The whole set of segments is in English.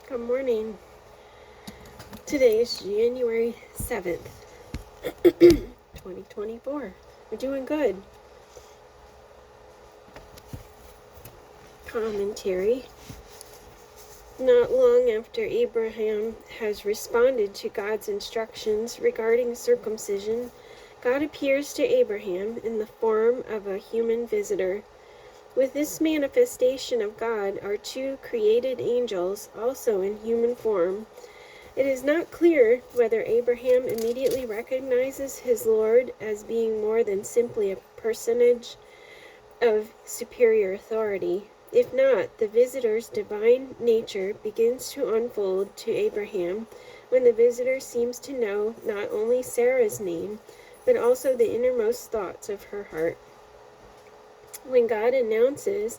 Good morning. Today is January 7th, 2024. We're doing good. Commentary. Not long after Abraham has responded to God's instructions regarding circumcision, God appears to Abraham in the form of a human visitor. With this manifestation of God are two created angels, also in human form. It is not clear whether Abraham immediately recognizes his Lord as being more than simply a personage of superior authority. If not, the visitor's divine nature begins to unfold to Abraham when the visitor seems to know not only Sarah's name, but also the innermost thoughts of her heart. When God announces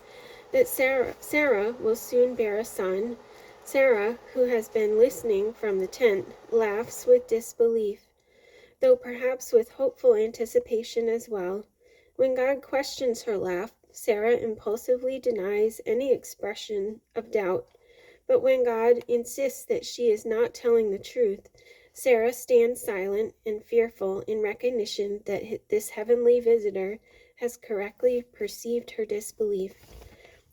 that Sarah will soon bear a son, Sarah, who has been listening from the tent, laughs with disbelief, though perhaps with hopeful anticipation as well. When God questions her laugh, Sarah impulsively denies any expression of doubt. But when God insists that she is not telling the truth, Sarah stands silent and fearful in recognition that this heavenly visitor has correctly perceived her disbelief.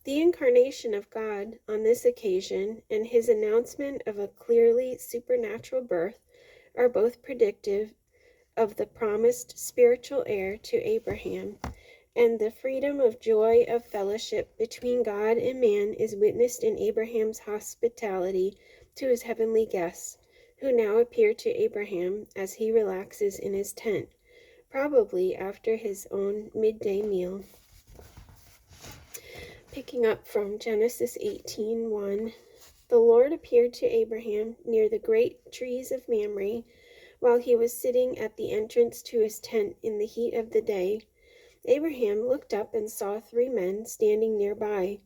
The incarnation of God on this occasion and his announcement of a clearly supernatural birth are both predictive of the promised spiritual heir to Abraham, and the freedom of joy of fellowship between God and man is witnessed in Abraham's hospitality to his heavenly guests, who now appear to Abraham as he relaxes in his tent, probably after his own midday meal. Picking up from Genesis 18:1, the Lord appeared to Abraham near the great trees of Mamre while he was sitting at the entrance to his tent in the heat of the day. Abraham looked up and saw 3 men standing nearby.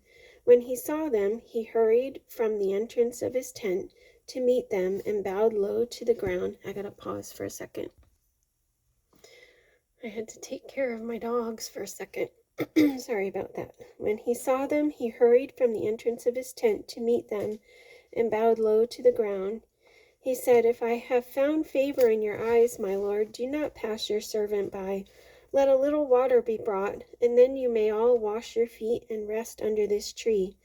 When he saw them, he hurried from the entrance of his tent to meet them and bowed low to the ground. I gotta pause for a second. I had to take care of my dogs for a second. Sorry about that. When he saw them, he hurried from the entrance of his tent to meet them and bowed low to the ground. He said, "If I have found favor in your eyes, my Lord, do not pass your servant by. Let a little water be brought, and then you may all wash your feet and rest under this tree.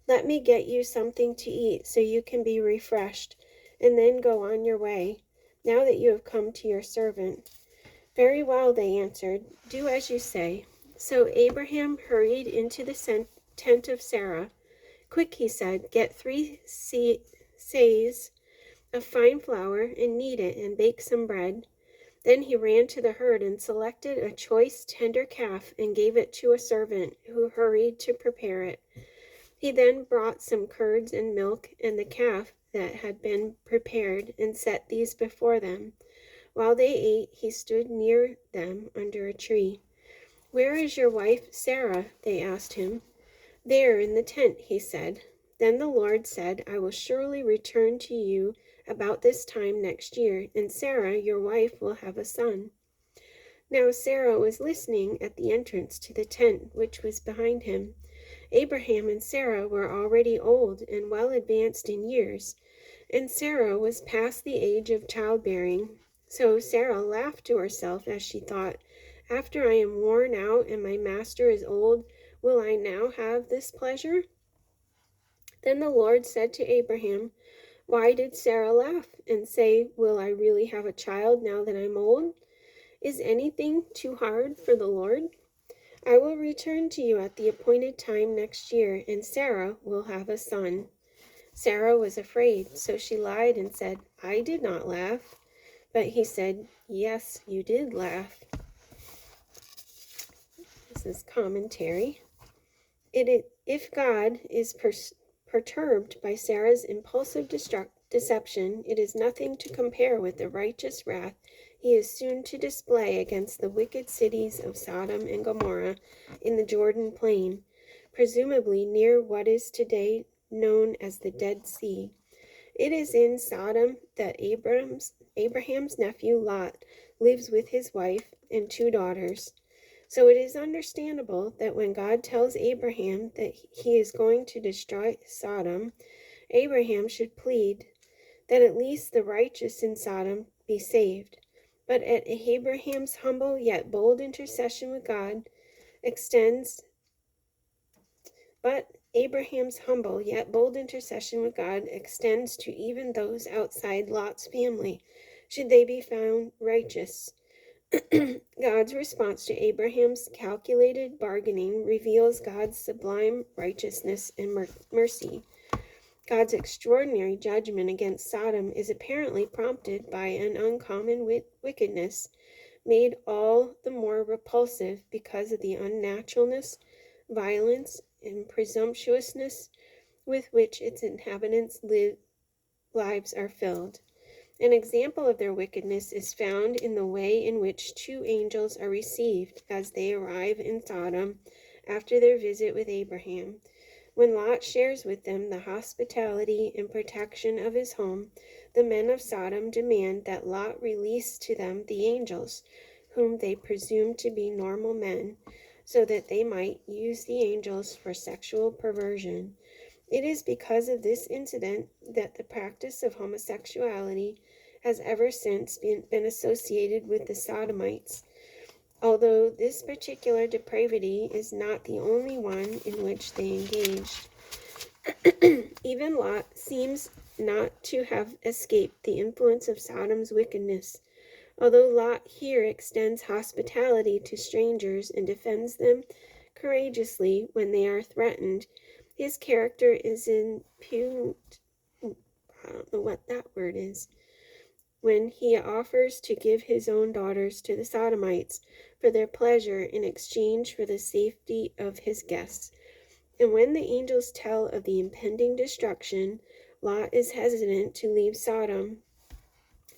Let me get you something to eat so you can be refreshed, and then go on your way, now that you have come to your servant." "Very well," they answered. "Do as you say." So Abraham hurried into the tent of Sarah. "Quick," he said, "get 3 seahs of fine flour and knead it and bake some bread." Then he ran to the herd and selected a choice tender calf and gave it to a servant who hurried to prepare it. He then brought some curds and milk and the calf that had been prepared and set these before them. While they ate, he stood near them under a tree. "Where is your wife Sarah?" they asked him. "There in the tent," he said. Then the Lord said, "I will surely return to you about this time next year, and Sarah, your wife, will have a son." Now Sarah was listening at the entrance to the tent, which was behind him. Abraham and Sarah were already old and well advanced in years, and Sarah was past the age of childbearing. So Sarah laughed to herself as she thought, "After I am worn out and my master is old, will I now have this pleasure?" Then the Lord said to Abraham, "Why did Sarah laugh and say, 'Will I really have a child now that I'm old?' Is anything too hard for the Lord? I will return to you at the appointed time next year, and Sarah will have a son." Sarah was afraid, so she lied and said, "I did not laugh." But he said, "Yes, you did laugh." This is commentary. If God is perturbed by Sarah's impulsive deception, it is nothing to compare with the righteous wrath he is soon to display against the wicked cities of Sodom and Gomorrah in the Jordan plain, presumably near what is today known as the Dead Sea. It is in Sodom that Abraham's nephew Lot lives with his wife and 2 daughters. So it is understandable that when God tells Abraham that he is going to destroy Sodom, Abraham should plead that at least the righteous in Sodom be saved. But Abraham's humble yet bold intercession with God extends to even those outside Lot's family, should they be found righteous. God's response to Abraham's calculated bargaining reveals God's sublime righteousness and mercy. God's extraordinary judgment against Sodom is apparently prompted by an uncommon wickedness, made all the more repulsive because of the unnaturalness, violence, and presumptuousness with which its inhabitants' lives are filled. An example of their wickedness is found in the way in which two angels are received as they arrive in Sodom after their visit with Abraham. When Lot shares with them the hospitality and protection of his home, the men of Sodom demand that Lot release to them the angels, whom they presume to be normal men, so that they might use the angels for sexual perversion. It is because of this incident that the practice of homosexuality has ever since been associated with the Sodomites. Although this particular depravity is not the only one in which they engaged. Even Lot seems not to have escaped the influence of Sodom's wickedness. Although Lot here extends hospitality to strangers and defends them courageously when they are threatened, his character is impugned. I don't know what that word is. When he offers to give his own daughters to the Sodomites for their pleasure in exchange for the safety of his guests. And when the angels tell of the impending destruction, Lot is hesitant to leave Sodom,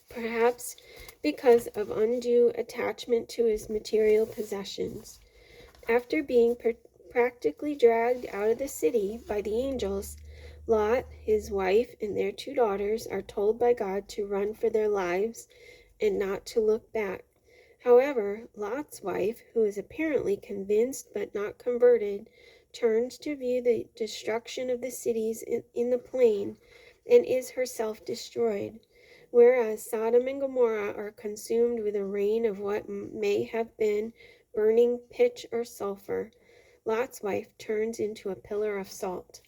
perhaps because of undue attachment to his material possessions. After being practically dragged out of the city by the angels, Lot, his wife, and their 2 daughters are told by God to run for their lives and not to look back. However, Lot's wife, who is apparently convinced but not converted, turns to view the destruction of the cities in the plain and is herself destroyed, whereas Sodom and Gomorrah are consumed with a rain of what may have been burning pitch or sulfur. Lot's wife turns into a pillar of salt.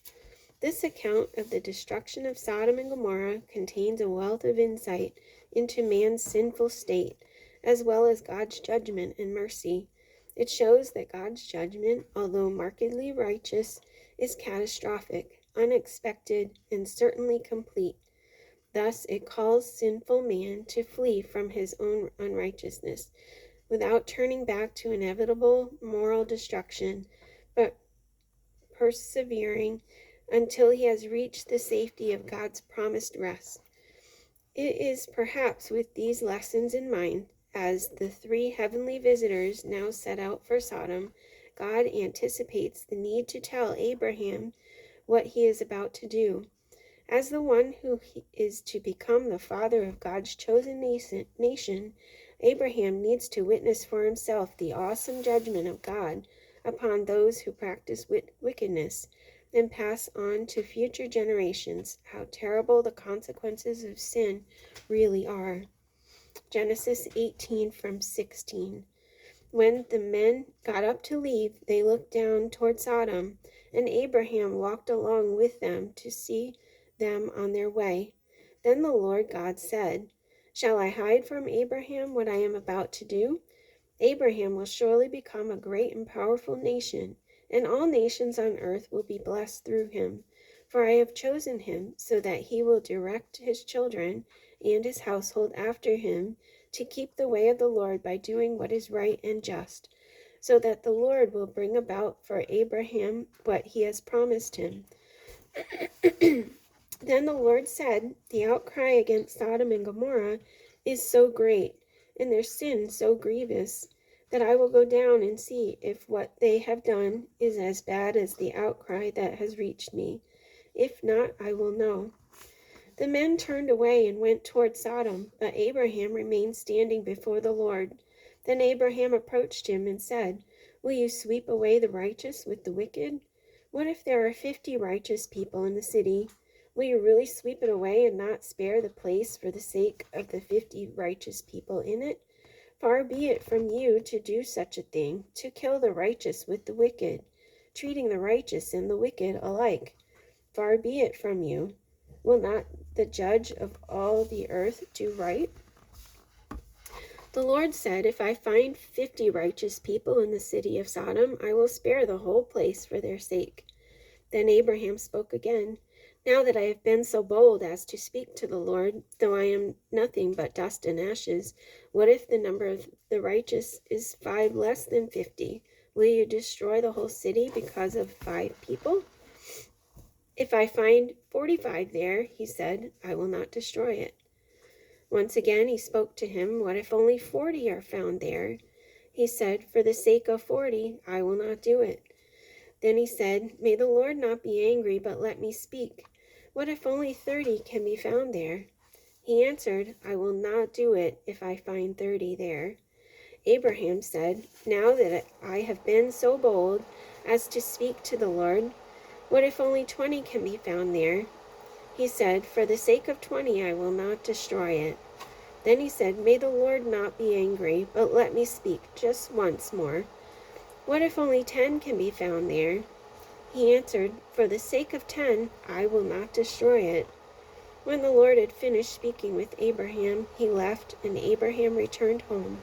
This account of the destruction of Sodom and Gomorrah contains a wealth of insight into man's sinful state, as well as God's judgment and mercy. It shows that God's judgment, although markedly righteous, is catastrophic, unexpected, and certainly complete. Thus, it calls sinful man to flee from his own unrighteousness, without turning back to inevitable moral destruction, but persevering until he has reached the safety of God's promised rest. It is perhaps with these lessons in mind, as the 3 heavenly visitors now set out for Sodom, God anticipates the need to tell Abraham what he is about to do. As the one who is to become the father of God's chosen nation, Abraham needs to witness for himself the awesome judgment of God upon those who practice wickedness, and pass on to future generations how terrible the consequences of sin really are. Genesis 18 from 16. When the men got up to leave, they looked down toward Sodom, and Abraham walked along with them to see them on their way. Then the Lord God said, "Shall I hide from Abraham what I am about to do? Abraham will surely become a great and powerful nation, and all nations on earth will be blessed through him. For I have chosen him, so that he will direct his children and his household after him to keep the way of the Lord by doing what is right and just, so that the Lord will bring about for Abraham what he has promised him." Then the Lord said, "The outcry against Sodom and Gomorrah is so great, and their sin so grievous, that I will go down and see if what they have done is as bad as the outcry that has reached me. If not, I will know." The men turned away and went toward Sodom, but Abraham remained standing before the Lord. Then Abraham approached him and said, "Will you sweep away the righteous with the wicked? What if there are 50 righteous people in the city? Will you really sweep it away and not spare the place for the sake of the 50 righteous people in it? Far be it from you to do such a thing, to kill the righteous with the wicked, treating the righteous and the wicked alike. Far be it from you. Will not the judge of all the earth do right? The Lord said, if I find 50 righteous people in the city of Sodom, I will spare the whole place for their sake. Then Abraham spoke again. Now that I have been so bold as to speak to the Lord, though I am nothing but dust and ashes, what if the number of the righteous is 5 less than 50? Will you destroy the whole city because of 5 people? If I find 45 there, he said, I will not destroy it. Once again he spoke to him, what if only 40 are found there? He said, for the sake of 40, I will not do it. Then he said, may the Lord not be angry, but let me speak. What if only 30 can be found there? He answered, I will not do it if I find 30 there. Abraham said, now that I have been so bold as to speak to the Lord, what if only 20 can be found there? He said, for the sake of 20, I will not destroy it. Then he said, may the Lord not be angry, but let me speak just once more. What if only 10 can be found there? He answered, for the sake of 10, I will not destroy it. When the Lord had finished speaking with Abraham, he left, and Abraham returned home.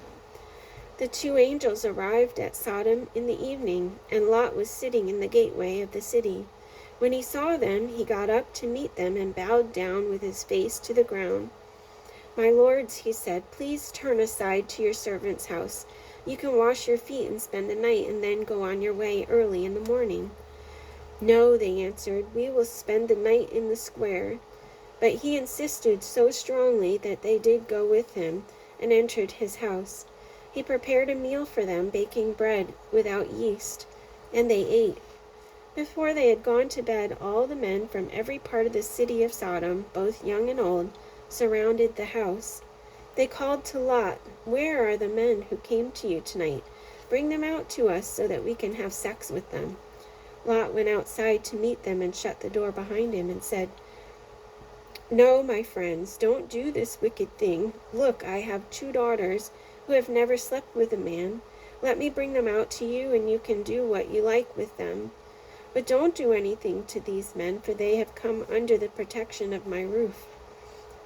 The 2 angels arrived at Sodom in the evening, and Lot was sitting in the gateway of the city. When he saw them, he got up to meet them and bowed down with his face to the ground. My lords, he said, please turn aside to your servant's house. You can wash your feet and spend the night and then go on your way early in the morning. No, they answered, we will spend the night in the square. But he insisted so strongly that they did go with him and entered his house. He prepared a meal for them, baking bread without yeast, and they ate. Before they had gone to bed, all the men from every part of the city of Sodom, both young and old, surrounded the house. They called to Lot, where are the men who came to you tonight? Bring them out to us so that we can have sex with them. Lot went outside to meet them and shut the door behind him and said, no, my friends, don't do this wicked thing. Look, I have 2 daughters who have never slept with a man. Let me bring them out to you, and you can do what you like with them. But don't do anything to these men, for they have come under the protection of my roof.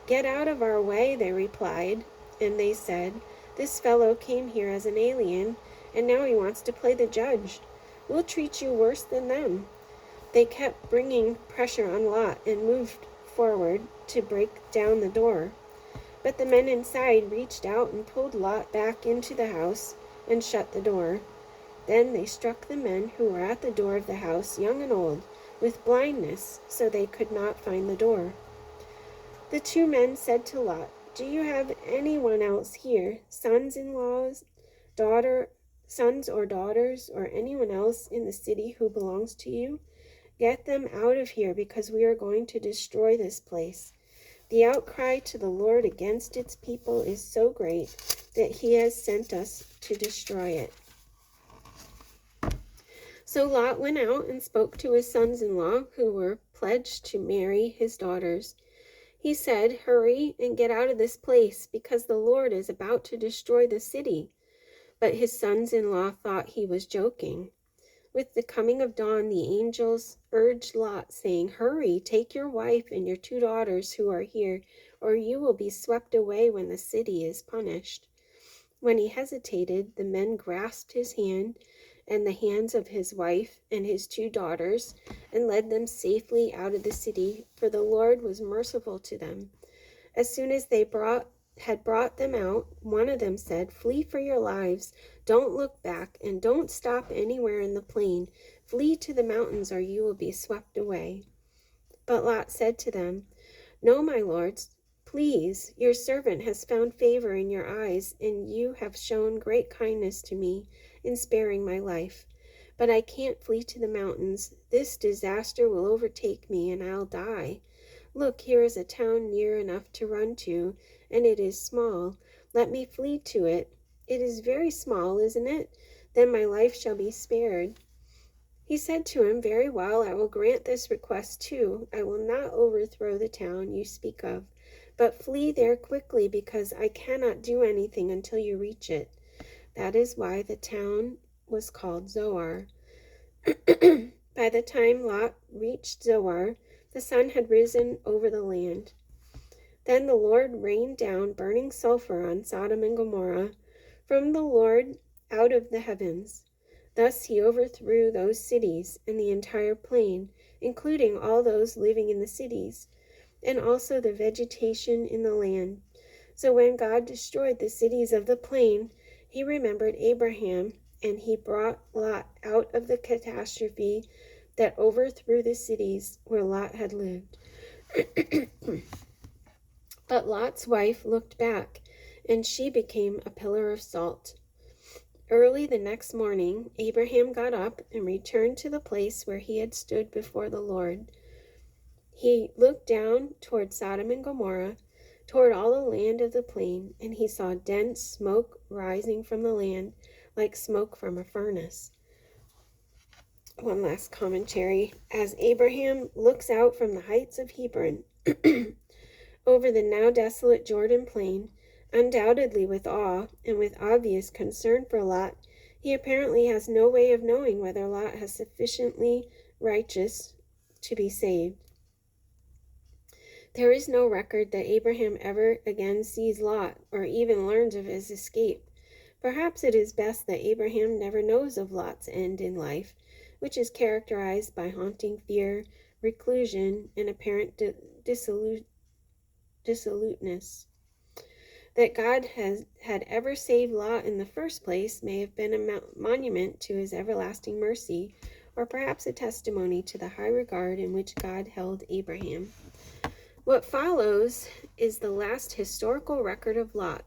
Get out of our way, they replied. And they said, this fellow came here as an alien, and now he wants to play the judge. We'll treat you worse than them. They kept bringing pressure on Lot and moved forward to break down the door. But the men inside reached out and pulled Lot back into the house and shut the door. Then they struck the men who were at the door of the house, young and old, with blindness, so they could not find the door. The 2 men said to Lot, do you have anyone else here, sons-in-laws, sons or daughters, or anyone else in the city who belongs to you? Get them out of here, because we are going to destroy this place. The outcry to the Lord against its people is so great that he has sent us to destroy it. So Lot went out and spoke to his sons-in-law, who were pledged to marry his daughters. He said, hurry and get out of this place, because the Lord is about to destroy the city. But his sons-in-law thought he was joking. With the coming of dawn, the angels urged Lot, saying, hurry, take your wife and your 2 daughters who are here, or you will be swept away when the city is punished. When he hesitated, the men grasped his hand and the hands of his wife and his 2 daughters, and led them safely out of the city, for the Lord was merciful to them. As soon as they had brought them out, one of them said, flee for your lives, don't look back, and don't stop anywhere in the plain. Flee to the mountains, or you will be swept away. But Lot said to them, no, my lords, please, your servant has found favor in your eyes, and you have shown great kindness to me in sparing my life. But I can't flee to the mountains. This disaster will overtake me, and I'll die. Look, here is a town near enough to run to, and it is small. Let me flee to it. It is very small, isn't it? Then my life shall be spared. He said to him, "Very well, I will grant this request too. I will not overthrow the town you speak of, but flee there quickly, because I cannot do anything until you reach it." That is why the town was called Zoar. By the time Lot reached Zoar, the sun had risen over the land. Then the Lord rained down burning sulfur on Sodom and Gomorrah from the Lord out of the heavens. Thus he overthrew those cities and the entire plain, including all those living in the cities, and also the vegetation in the land. So when God destroyed the cities of the plain, he remembered Abraham, and he brought Lot out of the catastrophe that overthrew the cities where Lot had lived. But Lot's wife looked back, and she became a pillar of salt. Early the next morning, Abraham got up and returned to the place where he had stood before the Lord. He looked down toward Sodom and Gomorrah, toward all the land of the plain, and he saw dense smoke rising from the land, like smoke from a furnace. One last commentary. As Abraham looks out from the heights of Hebron over the now desolate Jordan plain, undoubtedly with awe and with obvious concern for Lot, he apparently has no way of knowing whether Lot has sufficiently righteous to be saved. There is no record that Abraham ever again sees Lot or even learns of his escape. Perhaps it is best that Abraham never knows of Lot's end in life, which is characterized by haunting fear, reclusion, and apparent dissoluteness. That God had ever saved Lot in the first place may have been a monument to his everlasting mercy, or perhaps a testimony to the high regard in which God held Abraham. What follows is the last historical record of Lot.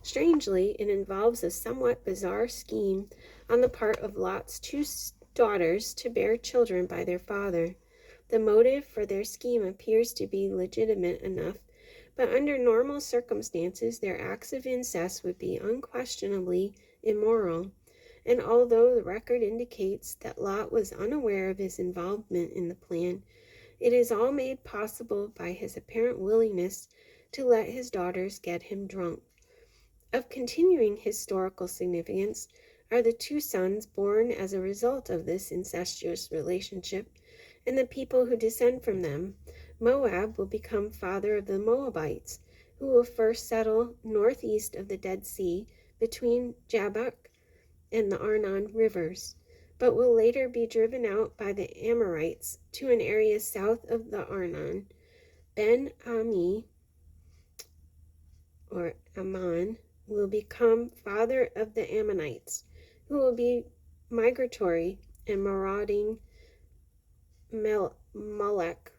Strangely, it involves a somewhat bizarre scheme on the part of Lot's two daughters to bear children by their father. The motive for their scheme appears to be legitimate enough, but under normal circumstances, their acts of incest would be unquestionably immoral. And although the record indicates that Lot was unaware of his involvement in the plan, it is all made possible by his apparent willingness to let his daughters get him drunk. Of continuing historical significance are the two sons born as a result of this incestuous relationship, and the people who descend from them. Moab will become father of the Moabites, who will first settle northeast of the Dead Sea between Jabbok and the Arnon rivers, but will later be driven out by the Amorites to an area south of the Arnon. Ben-Ami, or Ammon, will become father of the Ammonites, who will be migratory and marauding Molech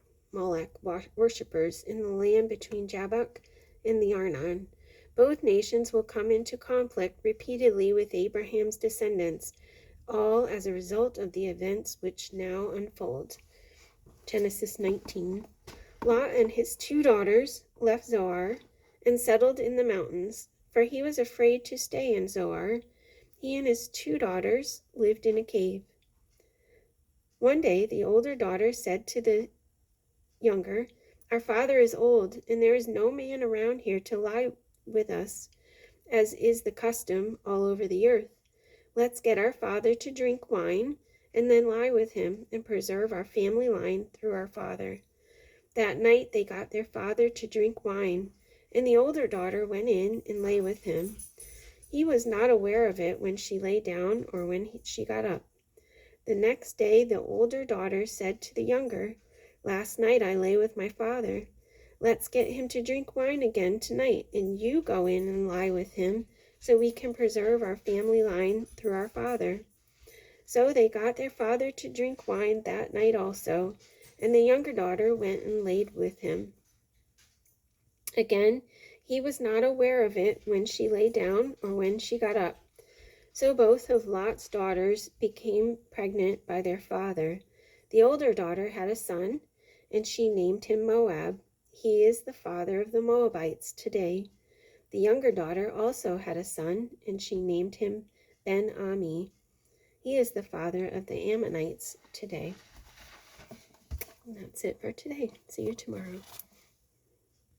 worshippers in the land between Jabbok and the Arnon. Both nations will come into conflict repeatedly with Abraham's descendants, all as a result of the events which now unfold. Genesis 19. Lot and his two daughters left Zoar and settled in the mountains, for he was afraid to stay in Zoar. He and his two daughters lived in a cave. One day the older daughter said to the younger, "Our father is old, and there is no man around here to lie with us, as is the custom all over the earth. Let's get our father to drink wine, and then lie with him and preserve our family line through our father." That night they got their father to drink wine, and the older daughter went in and lay with him. He was not aware of it when she lay down or when she got up. The next day the older daughter said to the younger, "Last night I lay with my father. Let's get him to drink wine again tonight, and you go in and lie with him, so we can preserve our family line through our father." So they got their father to drink wine that night also, and the younger daughter went and laid with him. Again, he was not aware of it when she lay down or when she got up. So both of Lot's daughters became pregnant by their father. The older daughter had a son, and she named him Moab. He is the father of the Moabites today. The younger daughter also had a son, and she named him Ben-Ami. He is the father of the Ammonites today. And that's it for today. See you tomorrow.